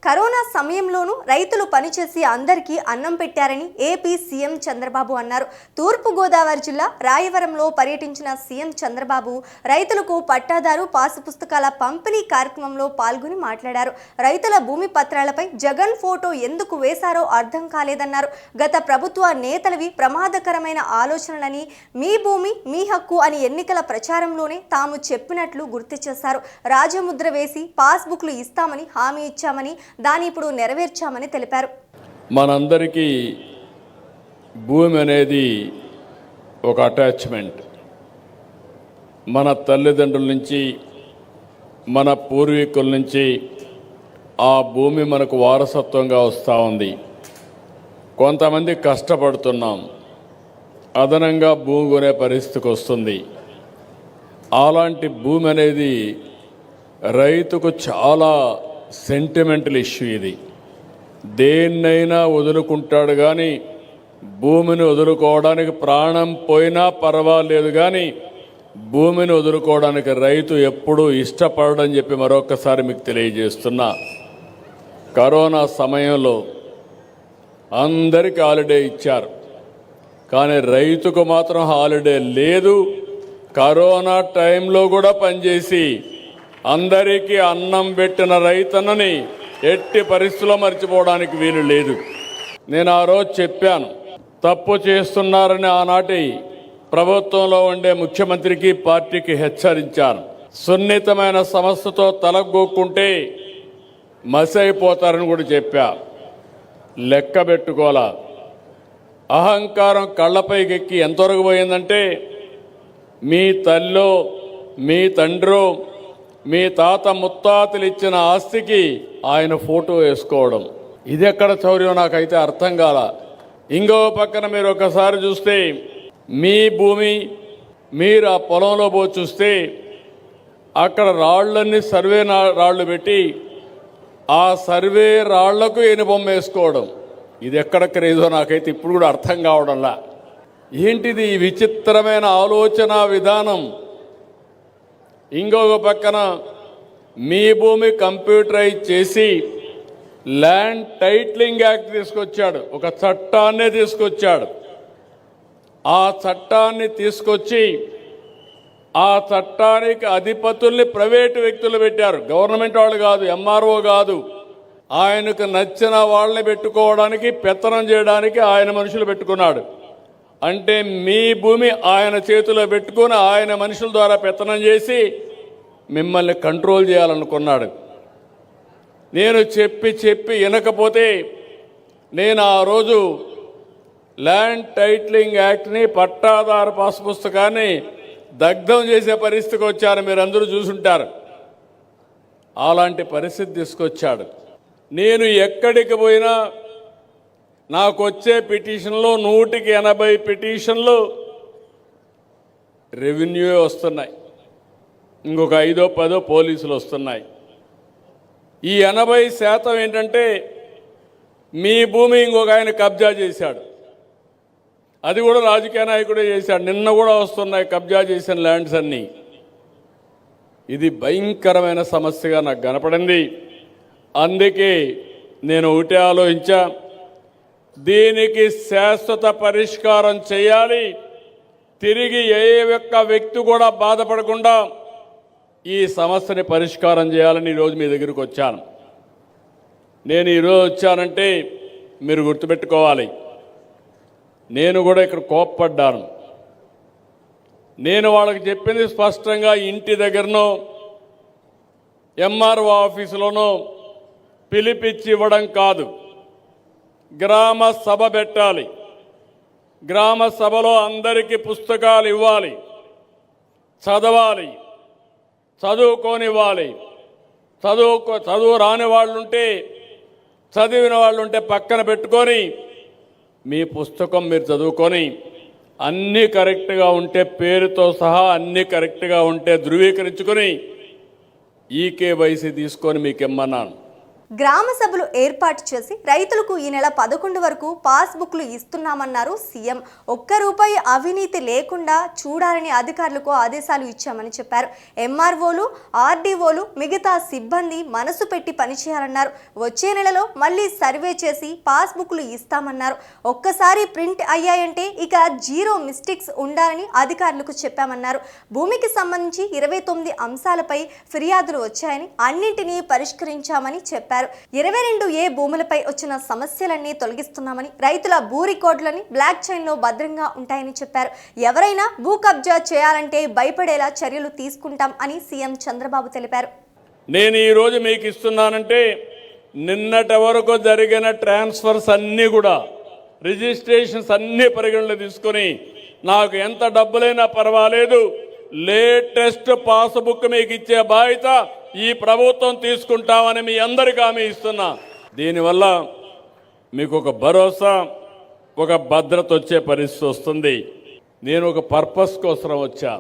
Corona సమయంలోనూ రైతులు పనిచేసి అందరికీ అన్నం పెట్టారని ఏపీ సీఎం చంద్రబాబు అన్నారు. తూర్పుగోదావరి జిల్లా రాయవరంలో పర్యటించిన సీఎం చంద్రబాబు రైతులకు పట్టాదారు పాసు పుస్తకాల పంపిణీ కార్యక్రమంలో పాల్గొని మాట్లాడారు. రైతుల భూమి పత్రాలపై జగన్ ఫోటో ఎందుకు వేశారో అర్థం కాలేదన్నారు. గత ప్రభుత్వ నేతలవి ప్రమాదకరమైన ఆలోచనలని, మీ భూమి మీ హక్కు అని ఎన్నికల ప్రచారంలోనే తాము చెప్పినట్లు గుర్తు చేశారు. రాజముద్ర వేసి పాస్బుక్లు ఇస్తామని హామీ ఇచ్చామని, దాన్ని ఇప్పుడు నెరవేర్చామని తెలిపారు. మనందరికీ భూమి అనేది ఒక అటాచ్మెంట్. మన తల్లిదండ్రుల నుంచి, మన పూర్వీకుల నుంచి ఆ భూమి మనకు వారసత్వంగా వస్తూ ఉంది. కొంతమంది కష్టపడుతున్నాం, అదనంగా భూమి కొనే పరిస్థితికి వస్తుంది. అలాంటి భూమి అనేది రైతుకు చాలా సెంటిమెంటల్ ఇష్యూ. ఇది దేన్నైనా వదులుకుంటాడు, కానీ భూమిని వదులుకోవడానికి ప్రాణం పోయినా పర్వాలేదు, కానీ భూమిని వదులుకోవడానికి రైతు ఎప్పుడూ ఇష్టపడని చెప్పి మరొకసారి మీకు తెలియజేస్తున్నా. కరోనా సమయంలో అందరికీ హాలిడే ఇచ్చారు, కానీ రైతుకు మాత్రం హాలిడే లేదు. కరోనా టైంలో కూడా పనిచేసి అందరికీ అన్నం పెట్టిన రైతన్నని ఎట్టి పరిస్థితుల్లో మర్చిపోవడానికి వీలు లేదు. నేను ఆ రోజు చెప్పాను, తప్పు చేస్తున్నారని ఆనాటి ప్రభుత్వంలో ఉండే ముఖ్యమంత్రికి, పార్టీకి హెచ్చరించాను. సున్నితమైన సమస్యతో తలగొక్కుంటే మసి అయిపోతారని కూడా చెప్పా. లెక్క పెట్టుకోవాలా. అహంకారం కళ్ళపైకెక్కి ఎంతవరకు పోయిందంటే, మీ తల్లో, మీ తండ్రో, మీ తాత ముత్తాతలు ఇచ్చిన ఆస్తికి ఆయన ఫోటో వేసుకోవడం. ఇది ఎక్కడ చౌర్యం నాకైతే అర్థం కాల. ఇంకో పక్కన మీరు ఒకసారి చూస్తే, మీ భూమి మీరు ఆ పొలంలో పోయి చూస్తే అక్కడ రాళ్లన్నీ సర్వే రాళ్లు పెట్టి ఆ సర్వే రాళ్లకు ఎనుబొమ్మ వేసుకోవడం. ఇది ఎక్కడ క్రేజో నాకైతే ఇప్పుడు కూడా అర్థం కావడంలా. ఏంటిది ఈ విచిత్రమైన ఆలోచన విధానం? ఇంకొక పక్కన మీ భూమి కంప్యూటరైజ్ చేసి ల్యాండ్ టైటిలింగ్ యాక్ట్ తీసుకొచ్చాడు, ఒక చట్టాన్నే తీసుకొచ్చాడు. ఆ చట్టాన్ని తీసుకొచ్చి ఆ చట్టానికి అధిపతుల్ని ప్రైవేటు వ్యక్తులు పెట్టారు, గవర్నమెంట్ వాళ్ళు కాదు, ఎంఆర్ఓ కాదు. ఆయనకు నచ్చిన వాళ్ళని పెట్టుకోవడానికి, పెత్తనం చేయడానికి ఆయన మనుషులు పెట్టుకున్నాడు. అంటే మీ భూమి ఆయన చేతిలో పెట్టుకుని ఆయన మనుషుల ద్వారా పెత్తనం చేసి మిమ్మల్ని కంట్రోల్ చేయాలనుకున్నాడు. నేను చెప్పి వినకపోతే నేను ఆ రోజు ల్యాండ్ టైటిలింగ్ యాక్ట్ని, పట్టాదారు పాస్ పుస్తకాన్ని దగ్ధం చేసే పరిస్థితికి వచ్చారు. మీరు అందరూ చూసుంటారు. అలాంటి పరిస్థితి తీసుకొచ్చాడు. నేను ఎక్కడికి పోయినా నాకు వచ్చే పిటిషన్లో 180 పిటిషన్లు రెవెన్యూ వస్తున్నాయి, ఇంకొక 5-10 పోలీసులు వస్తున్నాయి. ఈ 80% ఏంటంటే మీ భూమి ఇంకొక ఆయన కబ్జా చేశాడు. అది కూడా రాజకీయ నాయకుడే చేశాడు. నిన్న కూడా వస్తున్నాయి కబ్జా చేసిన ల్యాండ్స్ అన్నీ. ఇది భయంకరమైన సమస్యగా నాకు కనపడింది. అందుకే నేను ఒకటే ఆలోచించా, దీనికి శాశ్వత పరిష్కారం చేయాలి. తిరిగి ఏ ఒక్క వ్యక్తి కూడా బాధపడకుండా ఈ సమస్యని పరిష్కారం చేయాలని ఈరోజు మీ దగ్గరికి వచ్చాను. నేను ఈరోజు వచ్చానంటే మీరు గుర్తుపెట్టుకోవాలి, నేను కూడా ఇక్కడ కోప్పడ్డాను. నేను వాళ్ళకి చెప్పింది స్పష్టంగా, ఇంటి దగ్గరనో ఎంఆర్ఓ ఆఫీసులోనో పిలిపిచ్చి ఇవ్వడం కాదు, గ్రామ సభ పెట్టాలి. గ్రామ సభలో అందరికీ పుస్తకాలు ఇవ్వాలి, చదవాలి, చదువుకోనివ్వాలి. చదువు రాని వాళ్ళుంటే, చదివిన వాళ్ళుంటే పక్కన పెట్టుకొని మీ పుస్తకం మీరు చదువుకొని అన్నీ కరెక్ట్గా ఉంటే, పేరుతో సహా అన్నీ కరెక్ట్గా ఉంటే ధృవీకరించుకొని ఈకేవైసీ తీసుకొని మీకు ఇమ్మన్నాను. గ్రామ సభలు ఏర్పాటు చేసి రైతులకు ఈ నెల 11 వరకు పాస్బుక్లు ఇస్తున్నామన్నారు సీఎం. ఒక్క రూపాయి అవినీతి లేకుండా చూడాలని అధికారులకు ఆదేశాలు ఇచ్చామని చెప్పారు. ఎంఆర్ఓలు, ఆర్డీఓలు, మిగతా సిబ్బంది మనసు పెట్టి పనిచేయాలన్నారు. వచ్చే నెలలో మళ్ళీ సర్వే చేసి పాస్బుక్లు ఇస్తామన్నారు. ఒక్కసారి ప్రింట్ అయ్యాయంటే ఇక జీరో మిస్టేక్స్ ఉండాలని అధికారులకు చెప్పామన్నారు. భూమికి సంబంధించి 29 అంశాలపై ఫిర్యాదులు వచ్చాయని అన్నింటినీ పరిష్కరించామని చెప్పారు. 22A భూములపై వచ్చిన సమస్యలన్నీ తొలగిస్తున్నామని, రైతుల భూ రికార్డులని బ్లాక్ చైన్ లో భద్రంగా ఉంటాయని చెప్పారు. ఎవరైనా భూ కబ్జా చేయాలంటే భయపడేలా చర్యలు తీసుకుంటాం అని సీఎం చంద్రబాబు తెలిపారు. నేను ఈ రోజు మీకు ఇస్తున్నానంటే నిన్నటి వరకు జరిగిన ట్రాన్స్ఫర్స్ అన్నీ కూడా రిజిస్ట్రేషన్స్ అన్నీ పరిగణలో తీసుకొని నాకు ఎంత డబ్బులైనా పర్వాలేదు లేటెస్ట్ పాస్బుక్ మీకు ఇచ్చే బాధ్యత ఈ ప్రభుత్వం తీసుకుంటామని మీ అందరికీ హామీ ఇస్తున్నా. దీనివల్ల మీకు ఒక భరోసా, ఒక భద్రత వచ్చే పరిస్థితి వస్తుంది. నేను ఒక పర్పస్ కోసం వచ్చా,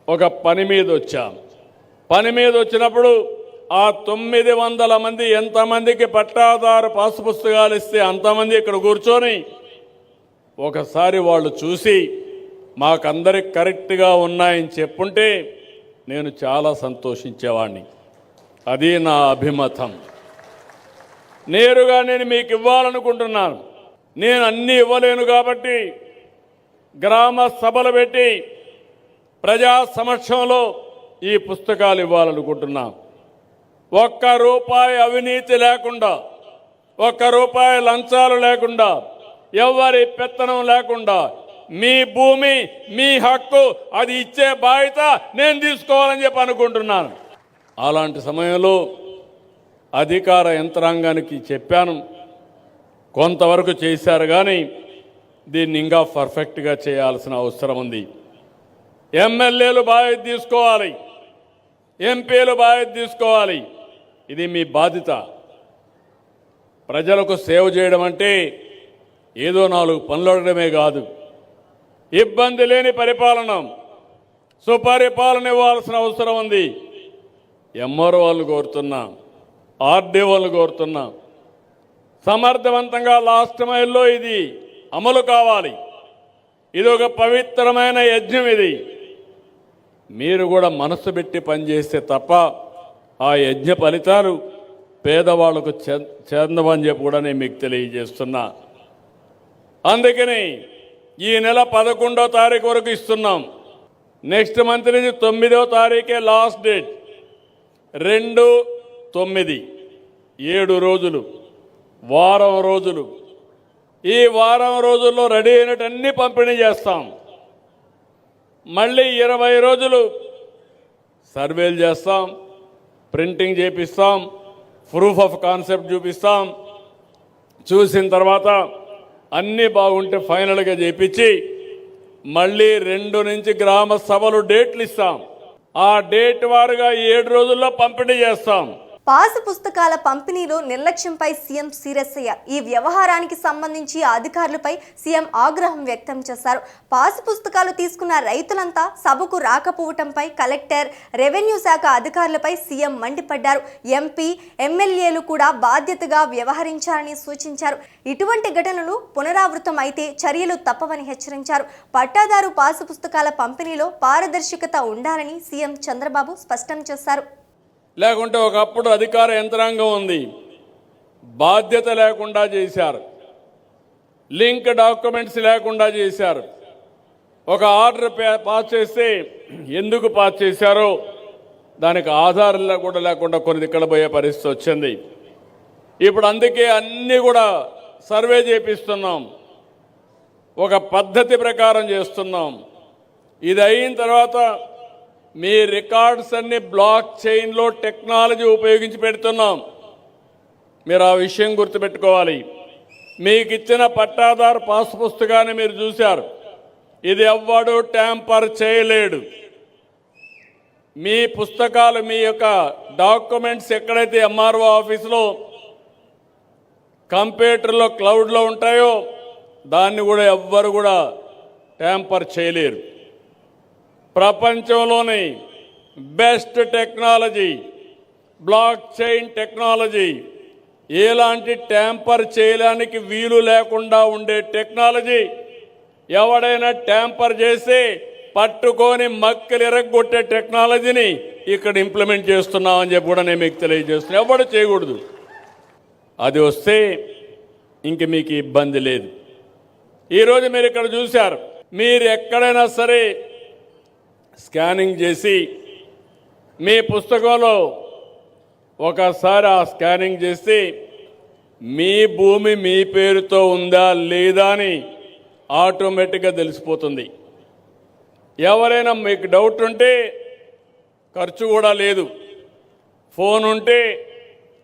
ఒక పని మీద వచ్చా. పని మీద వచ్చినప్పుడు ఆ 900 మంది ఎంతమందికి పట్టాదారు పాసు పుస్తకాలు ఇస్తే అంతమంది ఇక్కడ కూర్చొని ఒకసారి వాళ్ళు చూసి మాకందరికి కరెక్ట్గా ఉన్నాయని చెప్పుంటే నేను చాలా సంతోషించేవాడిని. అది నా అభిమతం. నేరుగా నేను మీకు ఇవ్వాలనుకుంటున్నాను. నేను అన్నీ ఇవ్వలేను కాబట్టి గ్రామ సభలు పెట్టి ప్రజా సమక్షంలో ఈ పుస్తకాలు ఇవ్వాలనుకుంటున్నా. ఒక్క రూపాయి అవినీతి లేకుండా, ఒక్క రూపాయి లంచాలు లేకుండా, ఎవరి పెత్తనం లేకుండా మీ భూమి మీ హక్కు అది ఇచ్చే బాధ్యత నేను తీసుకోవాలని చెప్పి అనుకుంటున్నాను. అలాంటి సమయంలో అధికార యంత్రాంగానికి చెప్పాను, కొంతవరకు చేశారు కానీ దీన్ని ఇంకా పర్ఫెక్ట్గా చేయాల్సిన అవసరం ఉంది. ఎమ్మెల్యేలు బాధ్యత తీసుకోవాలి, ఎంపీలు బాధ్యత తీసుకోవాలి. ఇది మీ బాధ్యత. ప్రజలకు సేవ చేయడం అంటే ఏదో 4 పనులు అడగడమే కాదు. ఇబ్బంది లేని పరిపాలన, సుపరిపాలన ఇవ్వాల్సిన అవసరం ఉంది. ఎంఆర్ఓ వాళ్ళు కోరుతున్నా, ఆర్డీ వాళ్ళు కోరుతున్నా, సమర్థవంతంగా లాస్ట్ మైల్లో ఇది అమలు కావాలి. ఇది ఒక పవిత్రమైన యజ్ఞం. ఇది మీరు కూడా మనసు పెట్టి పనిచేస్తే తప్ప ఆ యజ్ఞ ఫలితాలు పేదవాళ్లకు చెందవని చెప్పి కూడా నేను మీకు తెలియజేస్తున్నా. అందుకని ఈ నెల 11వ తారీఖు వరకు ఇస్తున్నాం. నెక్స్ట్ మంత్ నుంచి 9వ తారీఖే లాస్ట్ డేట్. 2, 9 7 రోజులు, వారం రోజులు. ఈ వారం రోజుల్లో రెడీ అయినటన్నీ పంపిణీ చేస్తాం. మళ్ళీ 20 రోజులు సర్వేలు చేస్తాం, ప్రింటింగ్ చేపిస్తాం, ప్రూఫ్ ఆఫ్ కాన్సెప్ట్ చూపిస్తాం. చూసిన తర్వాత అన్నీ బాగుంటే ఫైనల్గా చేపించి మళ్ళీ 2 నుంచి గ్రామ సభలు డేట్లు ఇస్తాం. ఆ డేట్ వారుగా 7 రోజుల్లో పంపిణీ చేస్తాం. పాసు పుస్తకాల పంపిణీలో నిర్లక్ష్యంపై సీఎం సీరియస్ అయ్యారు. ఈ వ్యవహారానికి సంబంధించి అధికారులపై సీఎం ఆగ్రహం వ్యక్తం చేశారు. పాసు పుస్తకాలు తీసుకున్న రైతులంతా సభకు రాకపోవటంపై కలెక్టర్, రెవెన్యూ శాఖ అధికారులపై సీఎం మండిపడ్డారు. ఎంపీ, ఎమ్మెల్యేలు కూడా బాధ్యతగా వ్యవహరించాలని సూచించారు. ఇటువంటి ఘటనలు పునరావృతం అయితే చర్యలు తప్పవని హెచ్చరించారు. పట్టాదారు పాసు పుస్తకాల పంపిణీలో పారదర్శకత ఉండాలని సీఎం చంద్రబాబు స్పష్టం చేశారు. లేకుంటే ఒకప్పుడు అధికార యంత్రాంగం ఉంది, బాధ్యత లేకుండా చేశారు, లింక్ డాక్యుమెంట్స్ లేకుండా చేశారు. ఒక ఆర్డర్ పాస్ చేస్తే ఎందుకు పాస్ చేశారో దానికి ఆధారాలు కూడా లేకుండా కొన్ని దిక్కలు పోయే పరిస్థితి వచ్చింది. ఇప్పుడు అందుకే అన్నీ కూడా సర్వే చేపిస్తున్నాం, ఒక పద్ధతి ప్రకారం చేస్తున్నాం. ఇది అయిన తర్వాత మీ రికార్డ్స్ అన్ని బ్లాక్ చైన్లో టెక్నాలజీ ఉపయోగించి పెడుతున్నాం. మీరు ఆ విషయం గుర్తుపెట్టుకోవాలి. మీకు ఇచ్చిన పట్టాదారు పాస్ పుస్తకాన్ని మీరు చూశారు, ఇది ఎవ్వడు ట్యాంపర్ చేయలేడు. మీ పుస్తకాలు, మీ యొక్క డాక్యుమెంట్స్ ఎక్కడైతే ఎంఆర్ఓ ఆఫీసులో కంప్యూటర్లో క్లౌడ్లో ఉంటాయో దాన్ని కూడా ఎవ్వరు కూడా ట్యాంపర్ చేయలేరు. ప్రపంచంలోని best technology, block chain technology ఎలాంటి ట్యాంపర్ చేయడానికి వీలు లేకుండా ఉండే టెక్నాలజీ, ఎవడైనా ట్యాంపర్ చేసి పట్టుకొని మక్కలు ఎరగొట్టే టెక్నాలజీని ఇక్కడ ఇంప్లిమెంట్ చేస్తున్నామని చెప్పి కూడా నేను మీకు తెలియజేస్తున్నాను. ఎవడు చేయకూడదు. అది వస్తే ఇంక మీకు ఇబ్బంది లేదు. ఈరోజు మీరు ఇక్కడ చూశారు, మీరు ఎక్కడైనా సరే స్కానింగ్ చేసి మీ పుస్తకంలో ఒకసారి ఆ స్కానింగ్ చేసి మీ భూమి మీ పేరుతో ఉందా లేదా అని ఆటోమేటిక్గా తెలిసిపోతుంది. ఎవరైనా మీకు డౌట్ ఉంటే ఖర్చు కూడా లేదు, ఫోన్ ఉంటే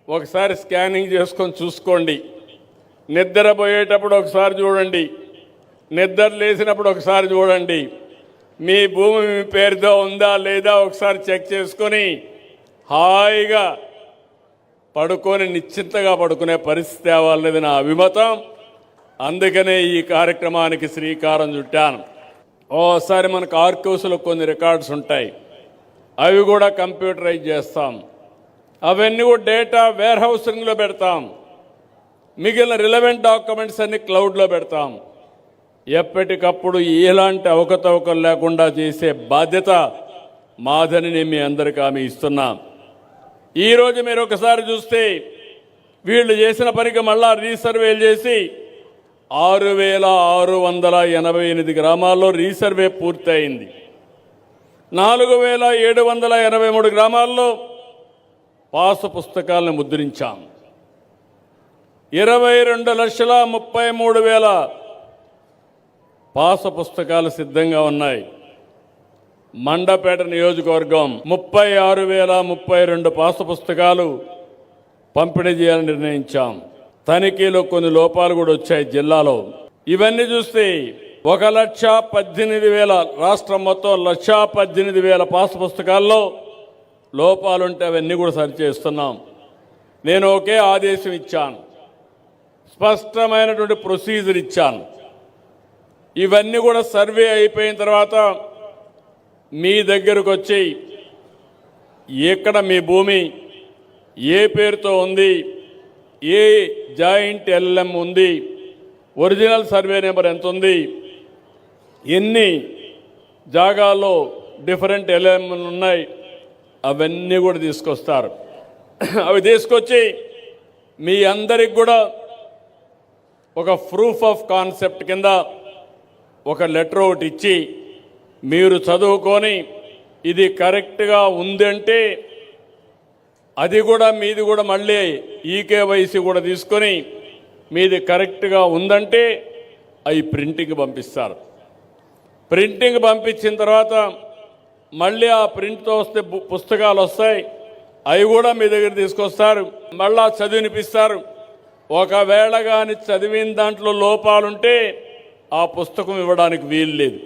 ఒకసారి స్కానింగ్ చేసుకొని చూసుకోండి. నిద్రపోయేటప్పుడు ఒకసారి చూడండి, నిద్ర లేచినప్పుడు ఒకసారి చూడండి. మీ భూమి మీ పేరుతో ఉందా లేదా ఒకసారి చెక్ చేసుకొని హాయిగా పడుకొని నిశ్చింతగా పడుకునే పరిస్థితి తేవాలనేది నా అభిమతం. అందుకనే ఈ కార్యక్రమానికి శ్రీకారం చుట్టాను. ఓసారి మనకు ఆర్కైవ్స్లో కొన్ని రికార్డ్స్ ఉంటాయి, అవి కూడా కంప్యూటరైజ్ చేస్తాం. అవన్నీ కూడా డేటా వేర్ హౌసింగ్లో పెడతాం. మిగిలిన రిలవెంట్ డాక్యుమెంట్స్ అన్ని క్లౌడ్లో పెడతాం. ఎప్పటికప్పుడు ఎలాంటి అవకతవకలు లేకుండా చేసే బాధ్యత మాదని నేను మీ అందరికీ హామీ ఇస్తున్నాం. ఈరోజు మీరు ఒకసారి చూస్తే వీళ్ళు చేసిన పనికి మళ్ళా రీసర్వేలు చేసి 6,688 గ్రామాల్లో రీసర్వే పూర్తయింది. 4,783 గ్రామాల్లో పాసు పుస్తకాలను ముద్రించాం. 22,33,000 పాసు పుస్తకాలు సిద్ధంగా ఉన్నాయి. మండపేట నియోజకవర్గం 36,032 పాసు పుస్తకాలు పంపిణీ చేయాలని నిర్ణయించాం. తనిఖీలో కొన్ని లోపాలు కూడా వచ్చాయి జిల్లాలో. ఇవన్నీ చూస్తే 1,18,000 రాష్ట్రం మొత్తం 1,18,000 పాసు పుస్తకాల్లో లోపాలుంటే అవన్నీ కూడా సరిచేస్తున్నాం. నేను ఒకే ఆదేశం ఇచ్చాను, స్పష్టమైనటువంటి ప్రొసీజర్ ఇచ్చాను. ఇవన్నీ కూడా సర్వే అయిపోయిన తర్వాత మీ దగ్గరకు వచ్చి ఎక్కడ మీ భూమి ఏ పేరుతో ఉంది, ఏ జాయింట్ ఎల్ఎం ఉంది, ఒరిజినల్ సర్వే నెంబర్ ఎంత ఉంది, ఎన్ని జాగాల్లో డిఫరెంట్ ఎల్ఎం ఉన్నాయి, అవన్నీ కూడా తీసుకొస్తారు. అవి తీసుకొచ్చి మీ అందరికి కూడా ఒక ప్రూఫ్ ఆఫ్ కాన్సెప్ట్ కింద ఒక లెటర్ ఒకటి ఇచ్చి మీరు చదువుకొని ఇది కరెక్ట్గా ఉందంటే అది కూడా మీది కూడా మళ్ళీ ఈకేవైసీ కూడా తీసుకొని మీది కరెక్ట్గా ఉందంటే అవి ప్రింటింగ్ పంపిస్తారు. ప్రింటింగ్ పంపించిన తర్వాత మళ్ళీ ఆ ప్రింట్తో వస్తే పుస్తకాలు వస్తాయి, అవి కూడా మీ దగ్గర తీసుకొస్తారు, మళ్ళా చదివినిపిస్తారు. ఒకవేళ కానీ చదివిన దాంట్లో లోపాలుంటే ఆ పుస్తకం ఇవ్వడానికి వీలు లేదు.